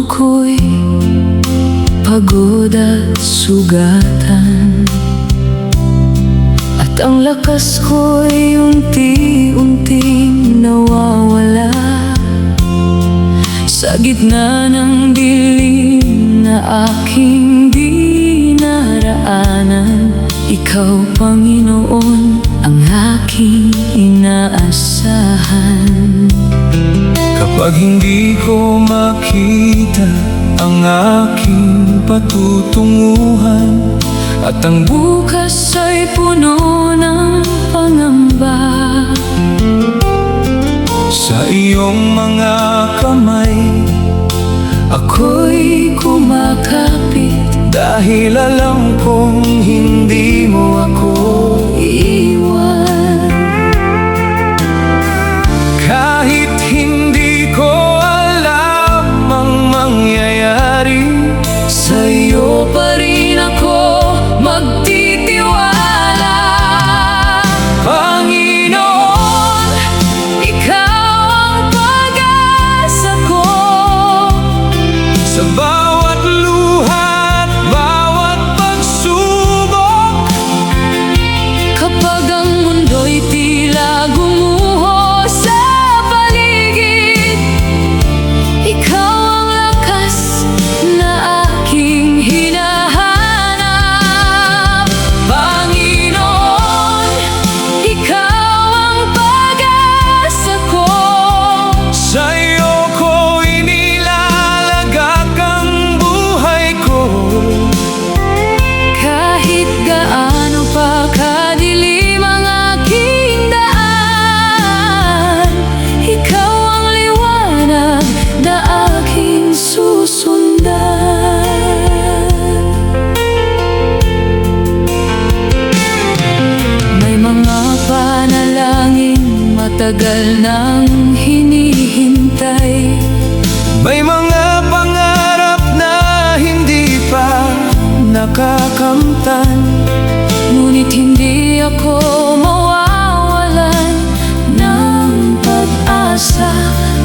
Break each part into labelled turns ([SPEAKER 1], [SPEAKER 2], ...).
[SPEAKER 1] ko'y pagod at sugatan, at ang lakas ko'y unti-unting nawawala. Sa gitna ng dilim na aking dinaraanan, Ikaw, Panginoon, ang aking inaasahan.
[SPEAKER 2] Kapag hindi ko makita ang aking patutunguhan,
[SPEAKER 1] at ang bukas ay puno ng pangamba,
[SPEAKER 2] sa iyong mga kamay
[SPEAKER 1] ako'y kumakapit,
[SPEAKER 2] dahil alam kong hindi mo ako
[SPEAKER 1] iiwan.
[SPEAKER 2] Kahit hindi ko alam ang mangyayari,
[SPEAKER 1] Sa iyo pa rin ako magtitiwala. Panginoon, Ikaw ang pag-asa ko.
[SPEAKER 2] sa bawat luha at bawat pagsubok,
[SPEAKER 1] Kapag ang mundo'y tila gumuho sa paligid, Ikaw ang lakas na aking hinahanap. Panginoon, Ikaw ang pag-asa ko.
[SPEAKER 2] sa iyo ko inilalagak ang buhay ko.
[SPEAKER 1] Kahit gaano pa kadilim ang aking daan, Ikaw ang liwanag na aking susundan. May mga panalangin matagal nang hinihintay,
[SPEAKER 2] May mga pangarap na hindi pa nakakamtan,
[SPEAKER 1] ngunit hindi ako mawawalan ng pag-asa,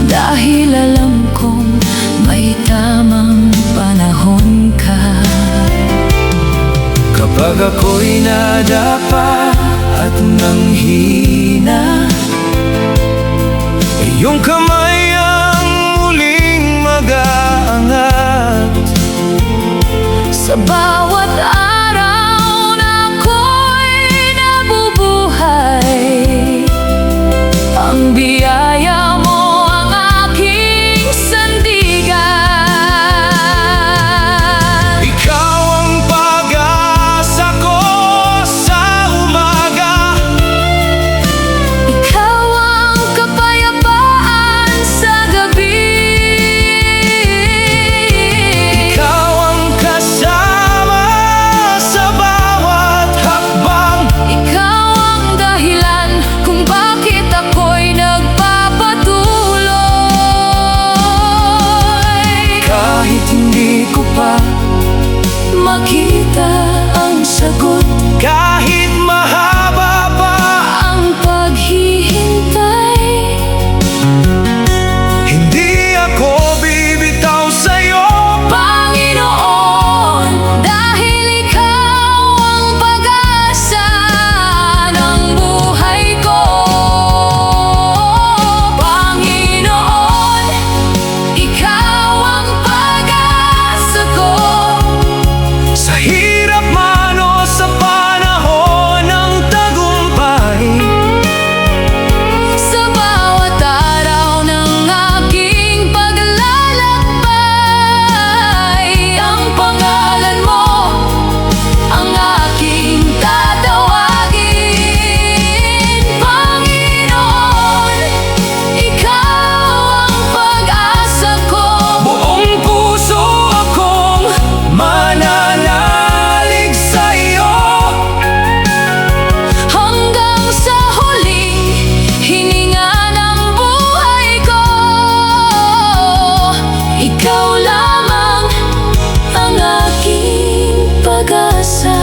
[SPEAKER 1] dahil alam kong may tamang panahon ka.
[SPEAKER 2] kapag ako'y nadapa at nanghina, iyong kamay ang muling mag-aangat.
[SPEAKER 1] Sa bawat araw na ako'y nabubuhay, ang biyaya mo ang aking sandigan.
[SPEAKER 2] Ikaw ang pag-asa ko sa umaga,
[SPEAKER 1] Ikaw ang kapayapaan sa gabi.
[SPEAKER 2] ikaw ang kasama sa bawat hakbang.
[SPEAKER 1] Ikaw ang dahilan kung bakit ako'y nagpapatuloy.
[SPEAKER 2] Kahit hindi ko pa
[SPEAKER 1] Makita ang sagot,
[SPEAKER 2] kahit mahaba pa,
[SPEAKER 1] ang paghihintay.
[SPEAKER 2] hindi ako bibitaw sa'yo.
[SPEAKER 1] Panginoon, dahil Ikaw ang pag-asa ng buhay ko. Panginoon, Ikaw ang pag-asa ko.
[SPEAKER 2] Sa hirap man o sa panahon ng tagumpay,
[SPEAKER 1] Sa bawat araw ng aking paglalakbay, ang pangalan mo ang aking tatawagin. Panginoon, Ikaw ang pag-asa ko.
[SPEAKER 2] buong puso akong mananalig sa'yo.
[SPEAKER 1] Hanggang sa huling hininga ng buhay ko, Ikaw lamang ang aking pag-asa.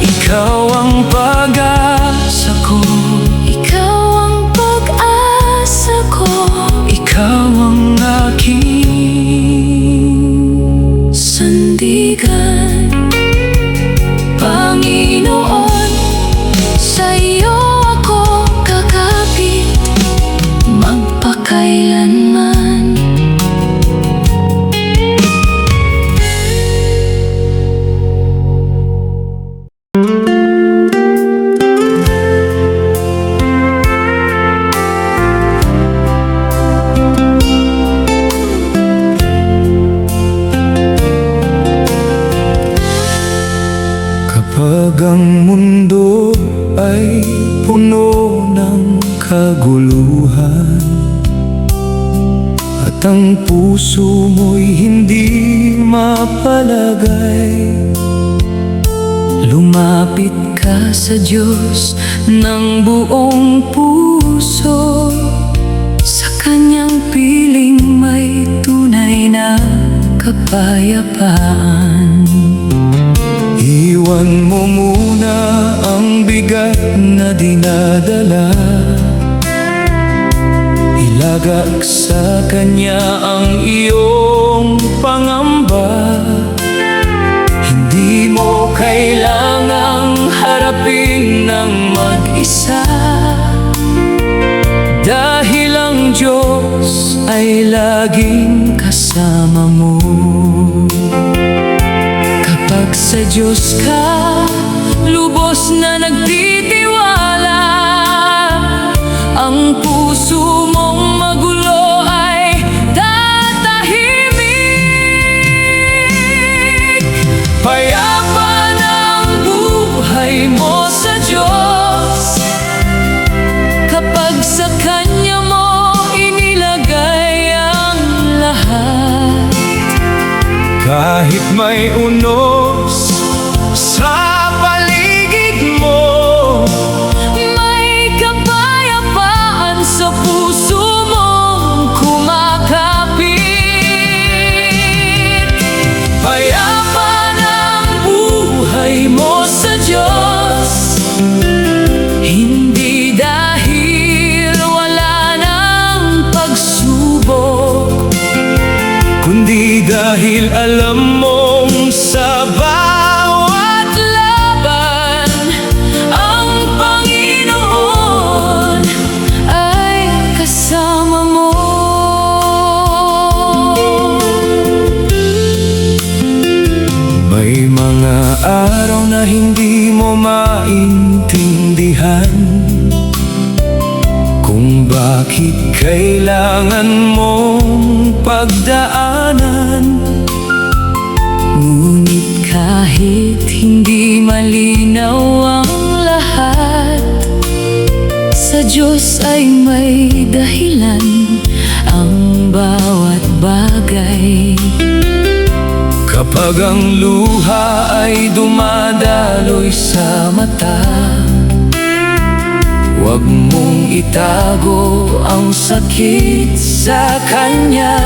[SPEAKER 2] Ikaw ang pag-asa ko,
[SPEAKER 1] Ikaw ang pag-asa ko.
[SPEAKER 2] ikaw ang aking Kapag ang mundo ay puno ng kaguluhan at ang puso mo'y hindi mapalagay,
[SPEAKER 1] lumapit ka sa Diyos ng buong puso. Sa Kanyang piling may tunay na kapayapaan.
[SPEAKER 2] Iwan mo muna ang bigat na dinadala, ilagak sa Kanya ang iyong pangamba. Hindi mo kailangang harapin ng mag-isa, dahil ang Diyos ay laging kasama mo. Kapag sa Diyos ka lubos na nagtitiwala, ang puso mong magulo ay tatahimik. Payapa ng buhay mo sa Diyos, kapag sa Kanya mo inilagay ang lahat. Kahit may unos sa paligid mo,
[SPEAKER 1] may kapayapaan sa puso mong kumakapit. Payapa ng buhay mo sa Diyos, hindi dahil wala ng pagsubok,
[SPEAKER 2] kundi dahil alam mong sa bawat
[SPEAKER 1] laban ang Panginoon ay kasama mo.
[SPEAKER 2] may mga araw na hindi mo maintindihan kung bakit kailangan mong pagdaanan.
[SPEAKER 1] Ngunit kahit hindi malinaw ang lahat, sa Diyos ay may dahilan ang bawat bagay.
[SPEAKER 2] Kapag ang luha ay dumadaloy sa mata, huwag mong itago ang sakit sa Kanya.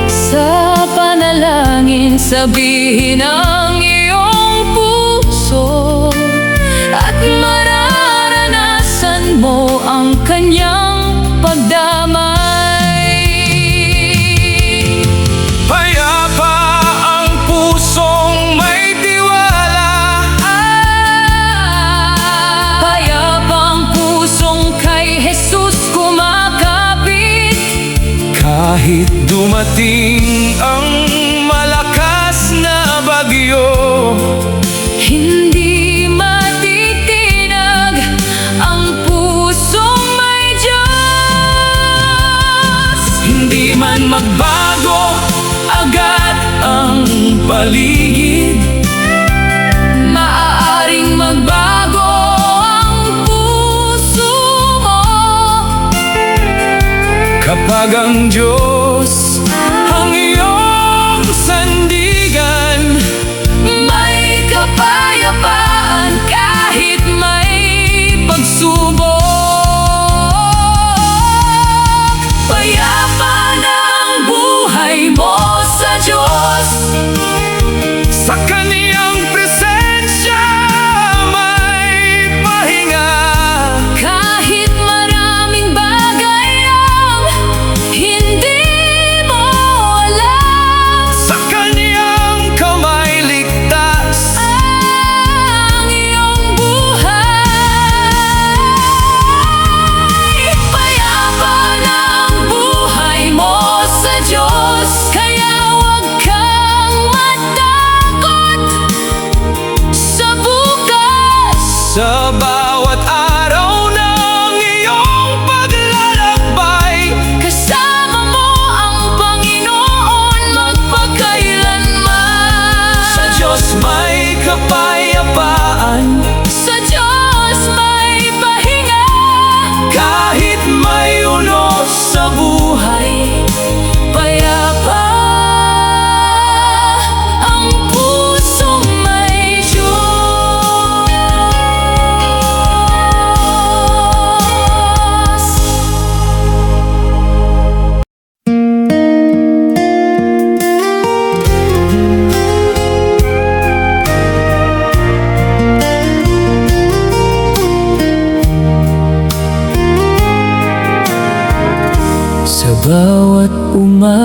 [SPEAKER 1] Sa panalangin sabihin ang iyong puso, at mararanasan mo ang Kanyang pagdamay.
[SPEAKER 2] Payapa ang pusong may tiwala,
[SPEAKER 1] Payapang pusong kay Jesus kumakapit.
[SPEAKER 2] kahit dumating ang malakas na bagyo.
[SPEAKER 1] Hindi matitinag ang pusong may Diyos.
[SPEAKER 2] Hindi man magbago agad ang paligid,
[SPEAKER 1] Maaaring magbago ang puso mo,
[SPEAKER 2] kapag ang Diyos ang iyong sandigan.
[SPEAKER 1] may kapayapaan kahit may pagsubok. Payapa ng buhay mo sa Diyos,
[SPEAKER 2] Sa Kaniyang presensya may pahinga.
[SPEAKER 1] kahit maraming bagay ang hindi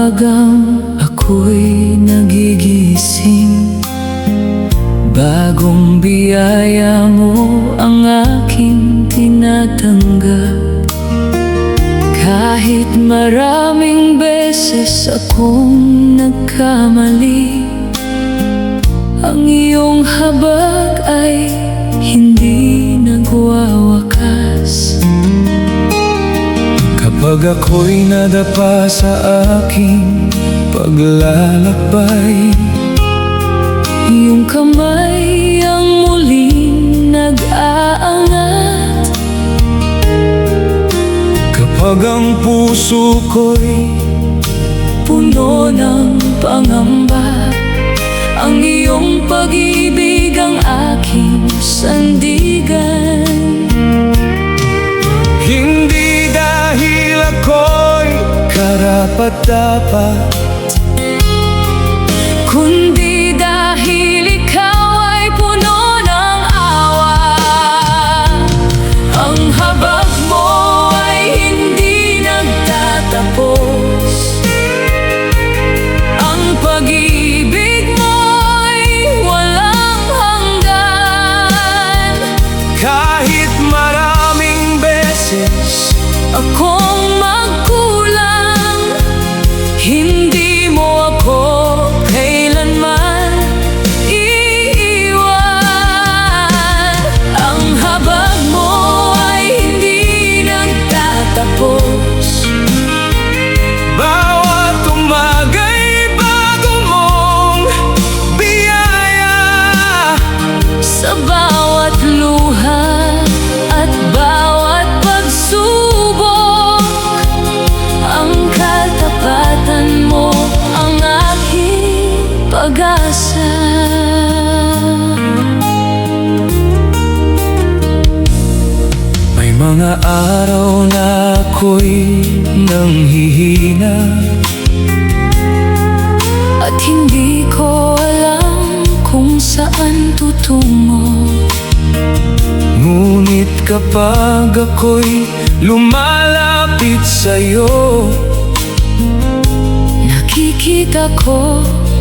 [SPEAKER 2] umagang ako'y nagigising, bagong biyaya mo ang aking tinatanggap. Kahit maraming beses akong nagkamali, ang iyong habag ay hindi nagwawakas. Kapag ako'y nadapa sa aking paglalakbay, iyong kamay ang muling nag-aangat. Kapag ang puso ko'y puno ng pangamba, ang iyong pag-ibig ang aking sandigan. Hindi dahil ako'y karapat-dapat, kundi dahil ikaw ay puno ng awa. Ang habag mo ay hindi nagtatapos, ang pag-ibig mo'y walang hanggan. Kahit maraming beses akong magkulang, hindi mo ako kailanman iiwan. Ang habag mo ay hindi nagtatapos, bawat umaga'y bago mong biyaya. Sa bawat luha at bawat pagsubok, ang katapatan mo ang aking pag-asa. May mga araw na ako'y nanghihina, at hindi ko alam kung saan tutungo. Ngunit kapag ako'y lumalapit sa'yo, nakikita ko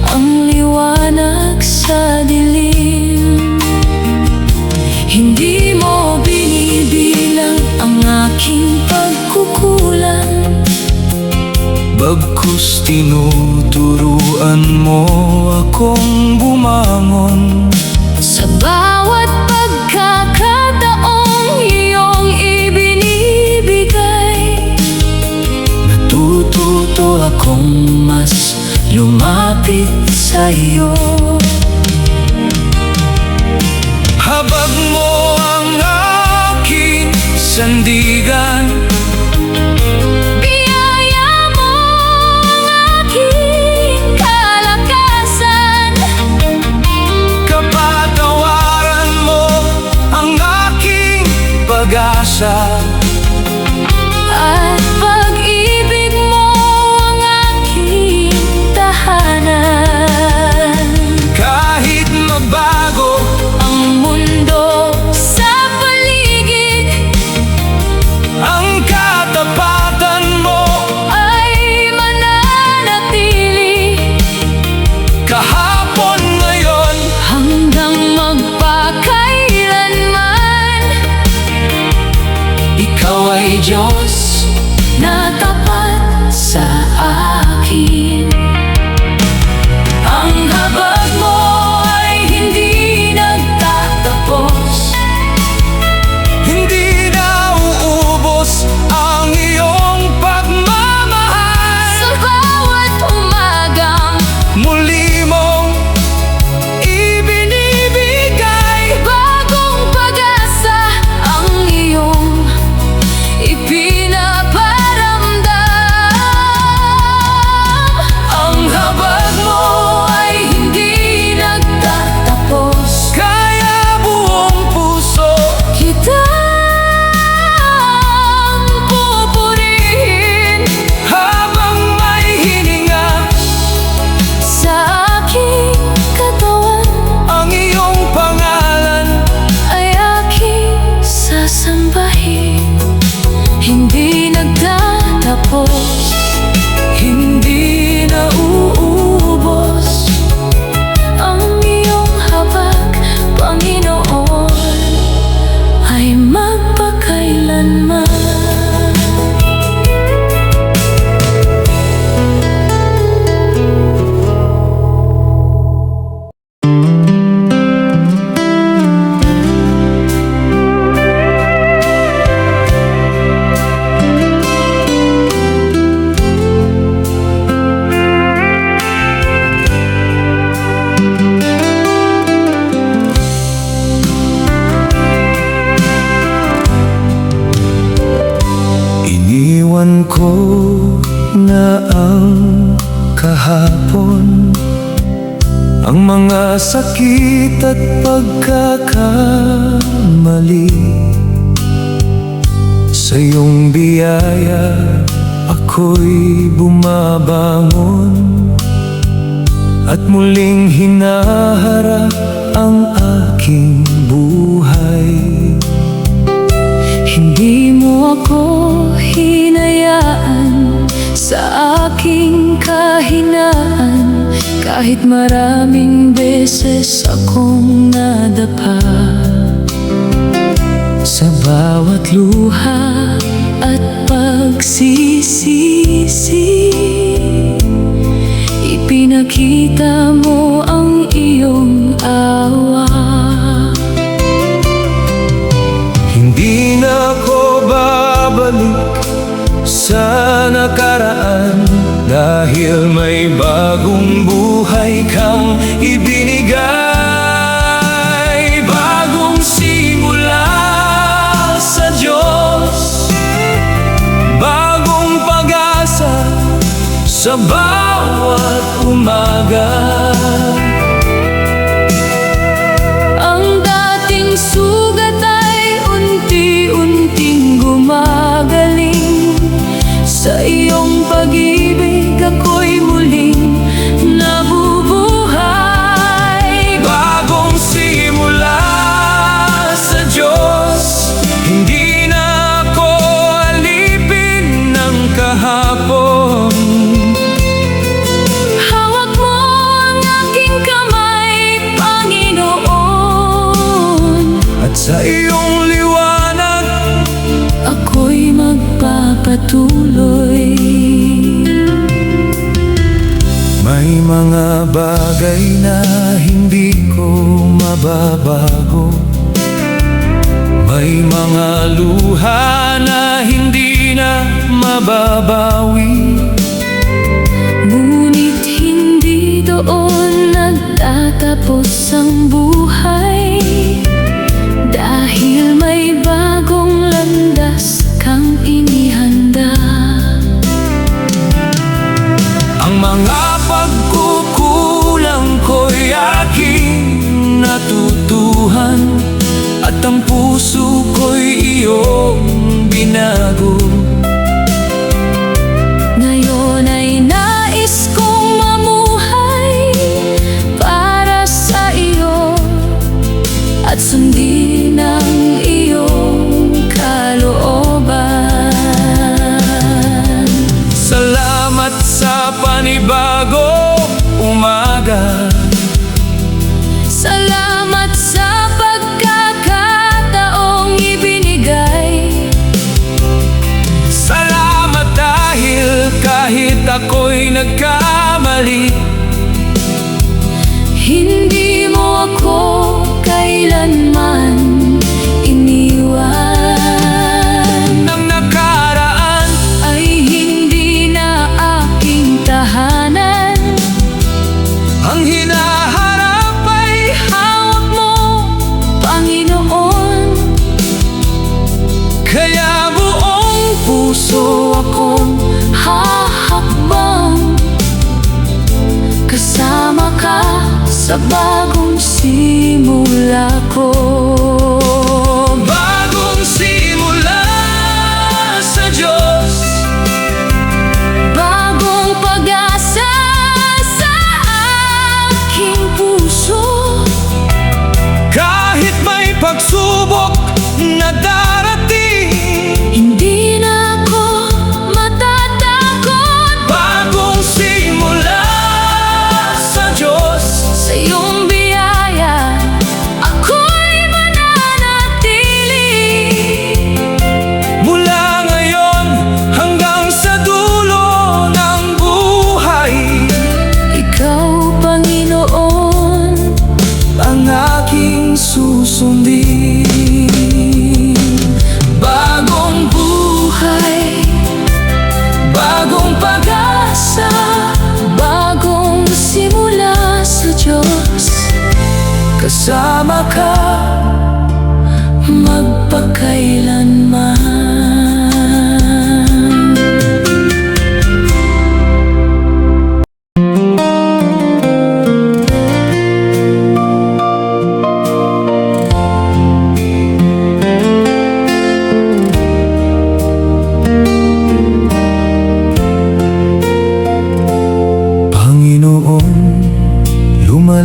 [SPEAKER 2] ang liwanag sa dilim. Hindi mo binibilang ang aking pagkukulang, bagkus tinuturuan mo akong bumangon. Sa bawat pagkakataong iyong ibinibigay, natututo akong mas lumapit sa iyo. Habag mo ang aking sandigan, biyaya mo ang aking kalakasan. Kapatawaran mo ang aking pag-asa, at pag-ibig mo ang aking tahanan. Kahit mabago ang mundo sa paligid, ko na ang kahapon, ang mga sakit at pagkakamali. Sa iyong biyaya ako'y bumabangon at muling hinaharap ang aking buhay.
[SPEAKER 1] Hindi mo ako hinayaan sa aking kahinaan, kahit maraming beses akong nadapa. Sa bawat luha at pagsisisi, ipinakita mo ang iyong awa.
[SPEAKER 2] Hindi na ako babalik sa nakaraan, dahil may bagong buhay kang ibinigay. Bagong simula sa Diyos, bagong pag-asa sa bawat umaga.
[SPEAKER 1] Ang dating sugat ay unti-unting gumagaling. Sa iyong pag-ibig ako'y muling nabubuhay.
[SPEAKER 2] Bagong simula sa Diyos, hindi na ako alipin ng kahapon.
[SPEAKER 1] Hawak mo ang aking kamay, Panginoon,
[SPEAKER 2] At sa iyong liwanag
[SPEAKER 1] ako'y magpapatuloy.
[SPEAKER 2] may mga bagay na hindi ko mababago, may mga luha na hindi na mababawi.
[SPEAKER 1] Ngunit hindi doon nagtatapos ang buhay, dahil may bagong landas kang inihanda.
[SPEAKER 2] Ang mga pagkukulang ko'y aking natutuhan, at ang puso ko'y iyong binago.
[SPEAKER 1] Ngayon ay nais kong mamuhay para sa iyo at sundin ang iyong kalooban.
[SPEAKER 2] Salamat sa panibago umaga,
[SPEAKER 1] Salamat sa pagkakataong ibinigay.
[SPEAKER 2] salamat dahil kahit ako'y nagkamali,
[SPEAKER 1] Hindi mo ako kailanman iniwan.
[SPEAKER 2] ang nakaraan
[SPEAKER 1] Ay hindi na aking tahanan.
[SPEAKER 2] ang hinaharap ay
[SPEAKER 1] Hawak mo, Panginoon,
[SPEAKER 2] kaya buong
[SPEAKER 1] puso akong hahakbang. Kasama ka sa bagong simula ko.
[SPEAKER 2] bagong simula sa Diyos,
[SPEAKER 1] Bagong pag-asa sa aking puso.
[SPEAKER 2] kahit may pagsubok na darating.
[SPEAKER 1] Hindi na ako matatakot.
[SPEAKER 2] Bagong simula sa Diyos,
[SPEAKER 1] Sa iyong biyaya ako'y mananatili.
[SPEAKER 2] mula ngayon hanggang sa dulo ng buhay.
[SPEAKER 1] Ikaw, Panginoon,
[SPEAKER 2] Ang aking susundin. Bagong buhay, bagong pag-asa,
[SPEAKER 1] bagong simula sa Diyos.
[SPEAKER 2] kasama ka
[SPEAKER 1] Magpakailanman.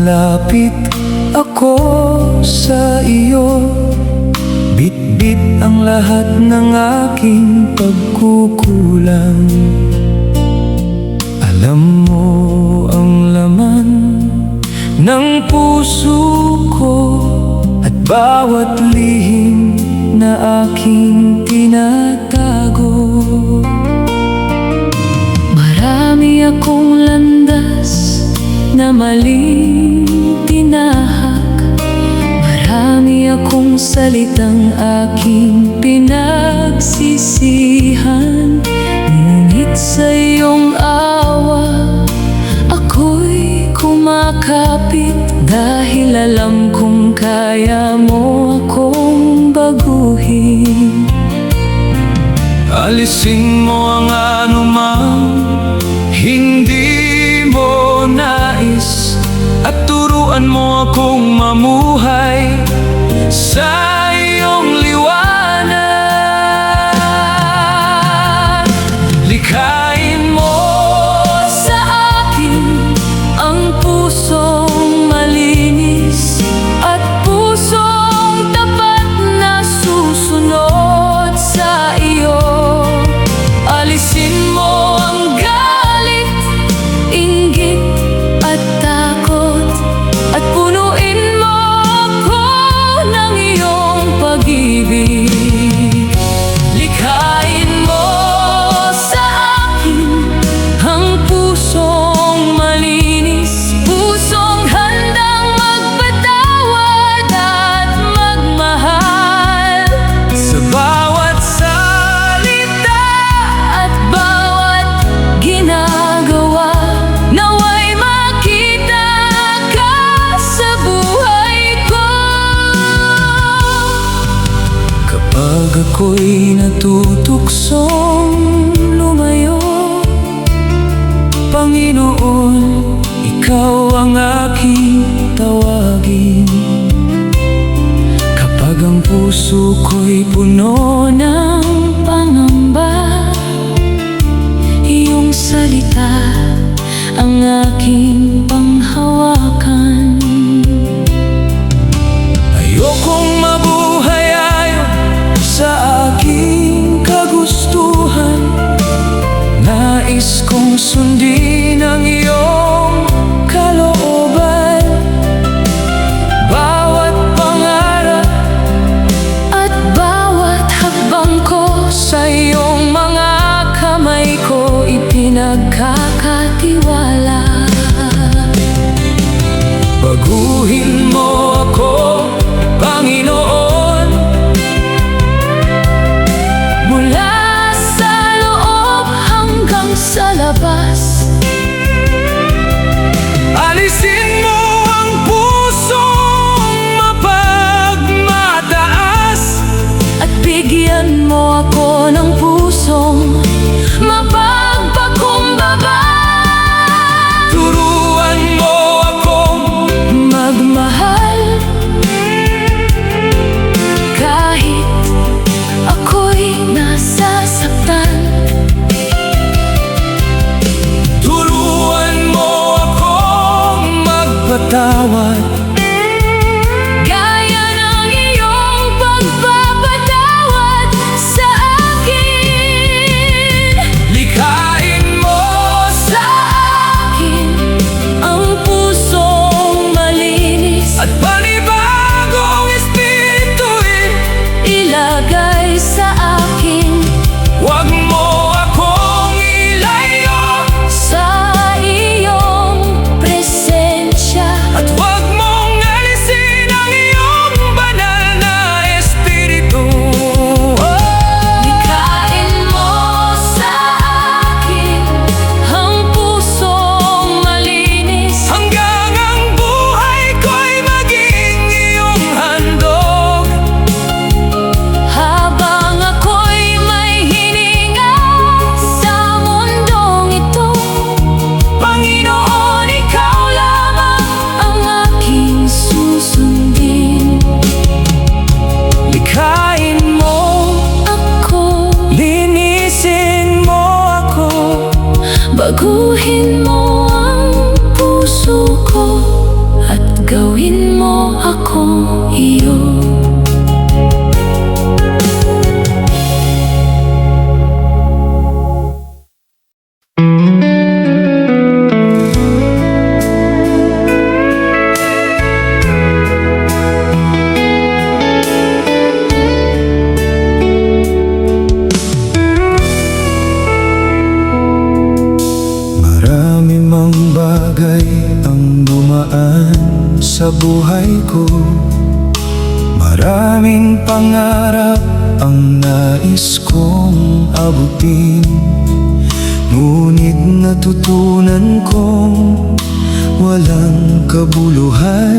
[SPEAKER 2] malapit ako sa iyo. Bit-bit ang lahat ng aking pagkukulang. Alam mo ang laman ng puso ko at bawat lihim na aking tinatago. Marami akong landas na maling tinahak. Marami akong salitang aking pinagsisihan. Ngunit sa iyong awa ako'y kumakapit, dahil alam kong kaya mo akong baguhin. Alisin mo ang anumang hindi mo nais, at turuan mo akong mamuhay sa iyong liwanag. Likhain mo sa akin ang pusong malinis at pusong tapat na susunod sa iyo. Alisin mo ang galit, inggit at takot, at punuin mo ako ng iyong pag-ibig. Likhain mo sa akin ang pusong malinis, pusong handang magpatawad at magmahal. Sa bawat salita at bawat ginagawa, naway makita ka sa buhay ko. Kapag ako'y natutuksong lumayo, Panginoon, ikaw ang aking tawagin. Kapag ang puso ko'y puno ng pangamba, iyong salita ang aking panghawakan. Ayokong mabuhay ayon sa aking kagustuhan. Nais kong sundin ang iyong kalooban. Bawat pangarap at bawat hakbang ko sa iyong mga kamay ko ipinagkakatiwala. Baguhin mo ako, Panginoon, mula sa loob hanggang sa labas. Alisin mo ang pusong mapagmataas, at bigyan mo ako ng pusong mapagpakumbaba. Turuan mo akong magmahal kahit ako'y nasasaktan. Turuan mo akong magpatawad gaya ng iyong pagpapatawad sa akin. Likhain mo sa akin ang pusong malinis, at panibagong espiritu'y ilagay sa akin. Huwag mo akong ilayo sa iyong presensya, at huwag mo
[SPEAKER 1] iyo.
[SPEAKER 2] Marami mang bagay ang dumaan sa buhay ko. Maraming pangarap ang nais kong abutin. Ngunit natutunan kong walang kabuluhan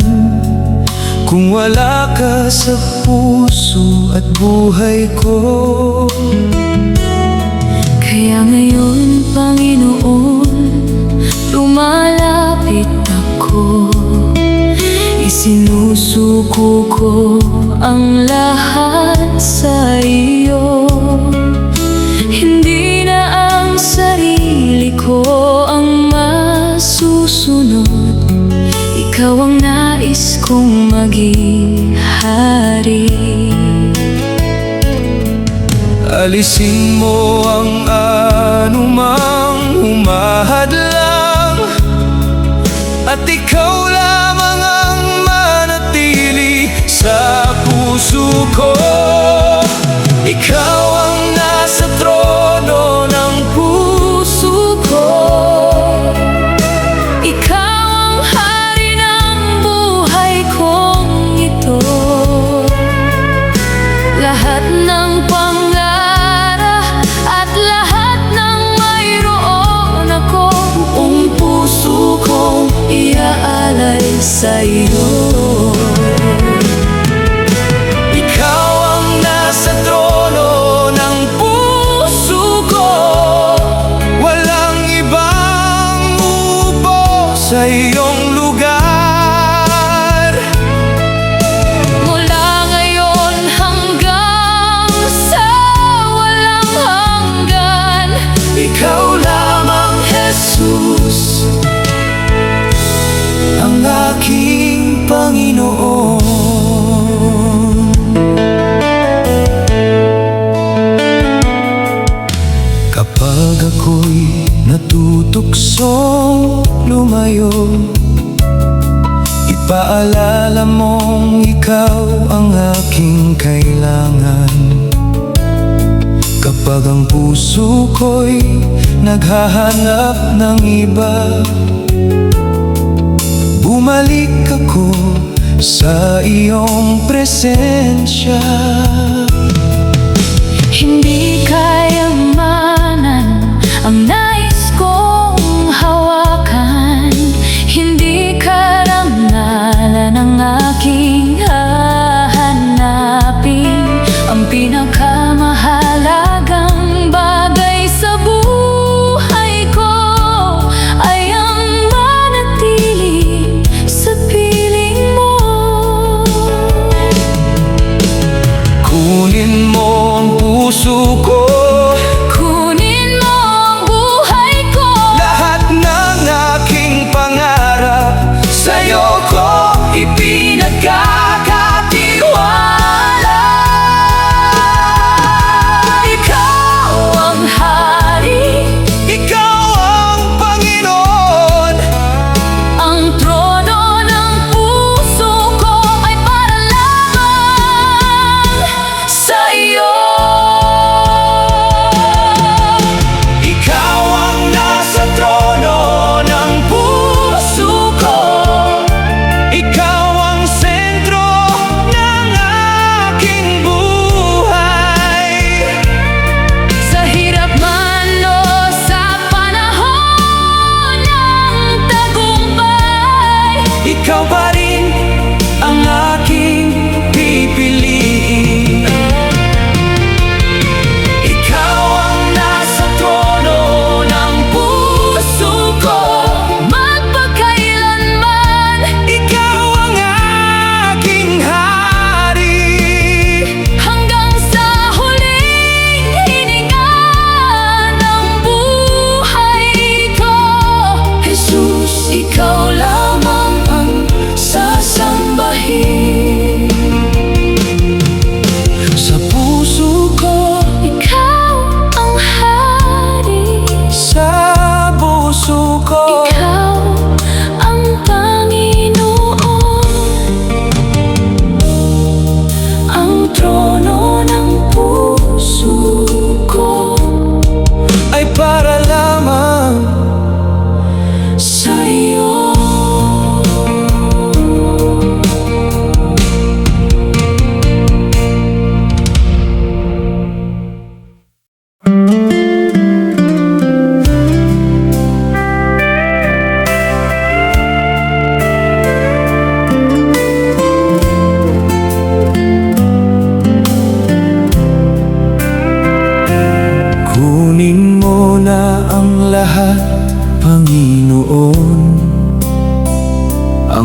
[SPEAKER 2] kung wala ka sa puso at buhay ko.
[SPEAKER 1] Kaya ngayon, Panginoon, lumalapit ako. Isinusuko ko ang lahat sa iyo. Hindi na ang sarili ko ang masusunod. Ikaw ang nais kong maging hari.
[SPEAKER 2] Alisin mo ang anumang humahadlang, at ikaw lamang ang manatili sa puso ko. Ikaw ang nasa trono ng puso ko.
[SPEAKER 1] Ikaw ang hari ng buhay kong ito. Lahat ng pangarap at lahat ng mayroon ako, buong puso kong iaalay sa iyo.
[SPEAKER 2] Ikaw ang nasa trono ng puso ko. Walang ibang upo sa iyong lugar.
[SPEAKER 1] Mula ngayon hanggang sa walang hanggan,
[SPEAKER 2] Ikaw lamang, Jesus, ang aking Panginoon. Kapag ako'y natutuksong lumayo, ipaalala mong ikaw ang aking kailangan. Kapag ang puso ko'y naghahanap ng iba, bumalik ako sa iyong presensya.
[SPEAKER 1] hindi kayamanan ang nais kong hawakan. Hindi karangalan ang aking hahanapin. Ang pinakamahalagang bagay sa buhay ko ay ang manatili sa piling mo.
[SPEAKER 2] Kung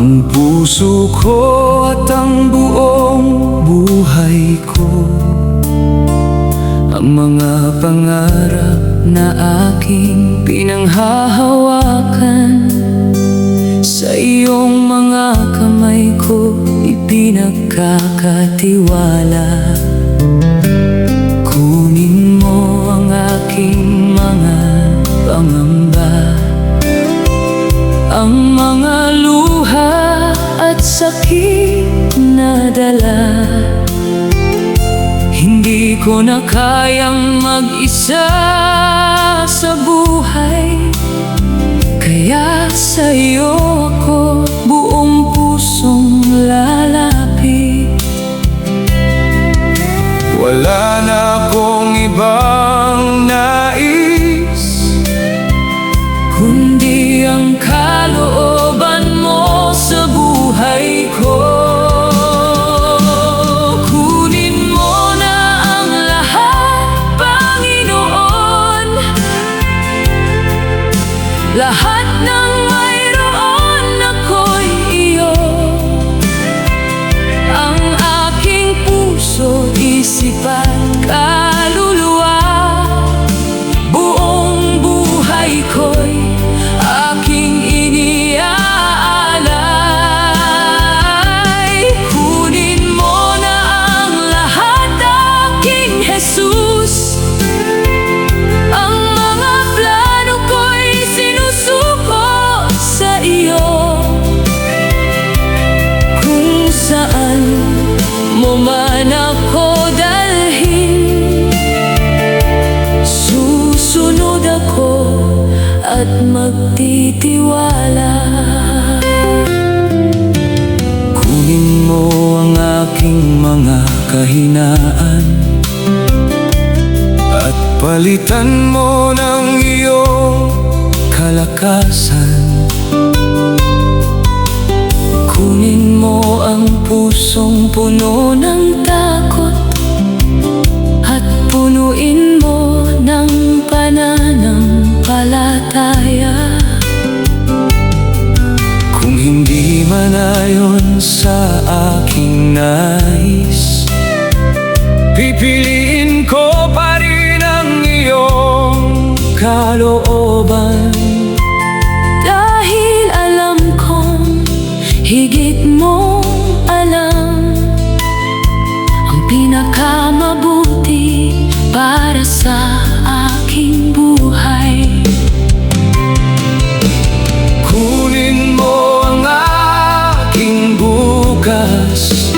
[SPEAKER 2] ang puso ko at ang buong buhay ko, ang mga pangarap na aking pinanghahawakan, sa iyong mga kamay ko ipinagkakatiwala. Kunin mo ang aking mga pangamba, ang mga luha at sakit na dala. Hindi ko na kayang mag-isa sa buhay, kaya sa iyo ako buong pusong lalapit. Wala na akong ibang nais, kundi ang kalooban mo sa buhay ko. Kunin mo na ang lahat, Panginoon, lahat ng mayroon ako'y iyo. Ang aking puso, isip at kaluluwa, buong buhay ko'y aking iniaalay. Kunin mo na ang lahat, aking Jesus. Ang mga plano ko'y sinusuko sa iyo. Kung saan mo man ako dalhin, susunod ako at magtitiwala. Kunin mo ang aking mga kahinaan at palitan mo ng iyong kalakasan. Kunin mo ang pusong puno ng takot at punuin mo ng pananampalataya. Kung hindi man ayon sa aking nais, pipiliin ko pa rin ang iyong kalooban. Dahil alam kong higit mong alam ang pinakamabuti para sa aking buhay. Kunin mo ang aking bukas,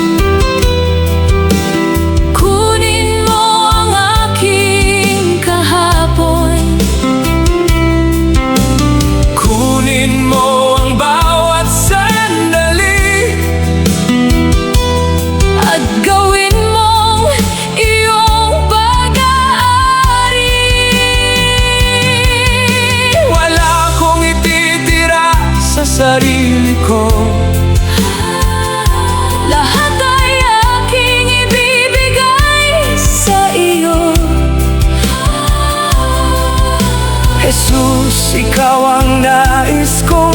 [SPEAKER 2] kunin mo ang aking kahapon, kunin mo ang bawat sandali, at gawin mong iyong pag-aari. Wala akong ititira sa sarili ko, lahat ay aking ibibigay sa iyo. Jesus, ikaw ang nais kong